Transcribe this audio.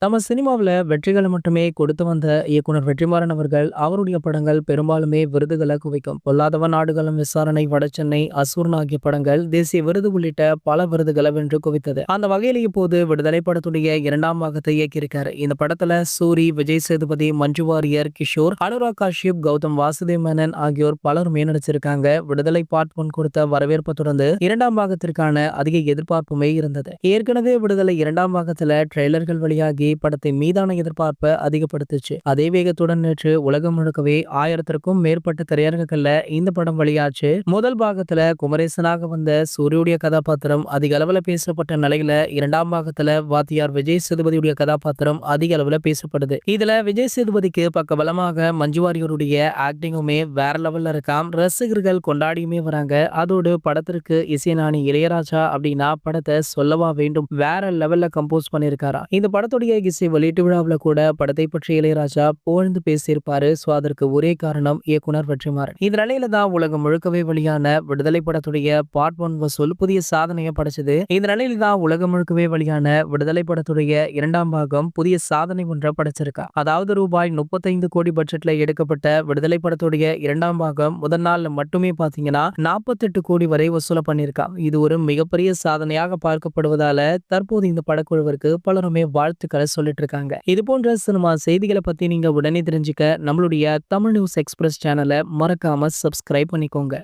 நம்ம சினிமாவுல வெற்றிகளை மட்டுமே கொடுத்து வந்த இயக்குனர் வெற்றிமாறன் அவர்கள் அவருடைய படங்கள் பெரும்பாலுமே விருதுகளை குவிக்கும். பொல்லாதவன், நாடுகளும், விசாரணை, வடசென்னை, அசூர்ன் ஆகிய படங்கள் தேசிய விருது உள்ளிட்ட பல விருதுகளை வென்று குவித்தது. அந்த வகையில் இப்போது விடுதலை படத்துடைய இரண்டாம் பாகத்தை இயக்கியிருக்காரு. இந்த படத்துல சூரி, விஜய் சேதுபதி, மஞ்சு வாரியர், கிஷோர், அனுராக் காஷ்யப், கௌதம் வாசுதேவ் மேனன் ஆகியோர் பலருமே நடிச்சிருக்காங்க. விடுதலை பார்ட் 1 கொடுத்த வரவேற்பை தொடர்ந்து இரண்டாம் பாகத்திற்கான அதிக எதிர்பார்ப்புமே இருந்தது. ஏற்கனவே விடுதலை இரண்டாம் பாகத்துல ட்ரெய்லர்கள் வெளியாகி படத்தின் மீதான எதிர்பார்ப்பை அதிகப்படுத்துச்சு. அதே வேகத்துடன் நேற்று உலகம் முழுக்கவே 1000க்கும் மேற்பட்ட திரையரங்குகள்ல இந்த படம் வெளியாச்சு. முதல் பாகத்துல குமரேசனாக வந்த சூரியுடைய கதாபாத்திரம் அதிக அளவுல பேசப்பட்ட நிலையில இரண்டாம் பாகத்துல வாத்தியார் விஜய் சேதுபதியுடைய கதாபாத்திரம் அதிக அளவுல பேசப்படுது. இதுல விஜய் சேதுபதிக்கு பக்கபலமாக மஞ்சு வாரியருடைய ஆக்டிங்குமே வேற லெவல்ல இருக்காம். ரசிகர்கள் கொண்டாடியுமே வராங்க. அதோடு படத்திற்கு இசைஞானி இளையராஜா அப்படின்னா படத்தை சொல்லவா வேண்டும், வேற லெவல்ல கம்போஸ் பண்ணியிருக்காரா. இந்த படத்துடைய இசை வெளியீட்டு விழாவில் கூட படத்தை பற்றி இளையராஜா புகழ்ந்து பேசியிருப்பாரு. சோ அதற்கு ஒரே காரணம் இயக்குனர் வெற்றிமாறன். இந்த நிலையில தான் உலகம் முழுக்கவே வெளியான விடுதலை படத்துடைய பார்ட் 1 வசூல் புதிய சாதனையை படைச்சது. இந்த நிலையில தான் உலகம் முழுக்கவே வெளியான விடுதலை படத்துடைய இரண்டாம் பாகம் புதிய சாதனை ஒன்றை படைச்சிருக்கா. அதாவது ரூபாய் 35 கோடி பட்ஜெட்ல எடுக்கப்பட்ட விடுதலை படத்துடைய இரண்டாம் பாகம் முதல் நாள்ல மட்டுமே பாத்தீங்கன்னா 48 கோடி வரை வசூல பண்ணிருக்கா. இது ஒரு மிகப்பெரிய சாதனையாக பார்க்கப்படுவதால தற்போது இந்த படக்குழுவிற்கு பலருமே வாழ்த்துக்களை சொல்லிட்டு இருக்காங்க. இது போன்ற சினிமா செய்திகளை பத்தி நீங்க உடனே தெரிஞ்சுக்க நம்மளுடைய தமிழ் நியூஸ் எக்ஸ்பிரஸ் சேனலை மறக்காம சப்ஸ்கிரைப் பண்ணிக்கோங்க.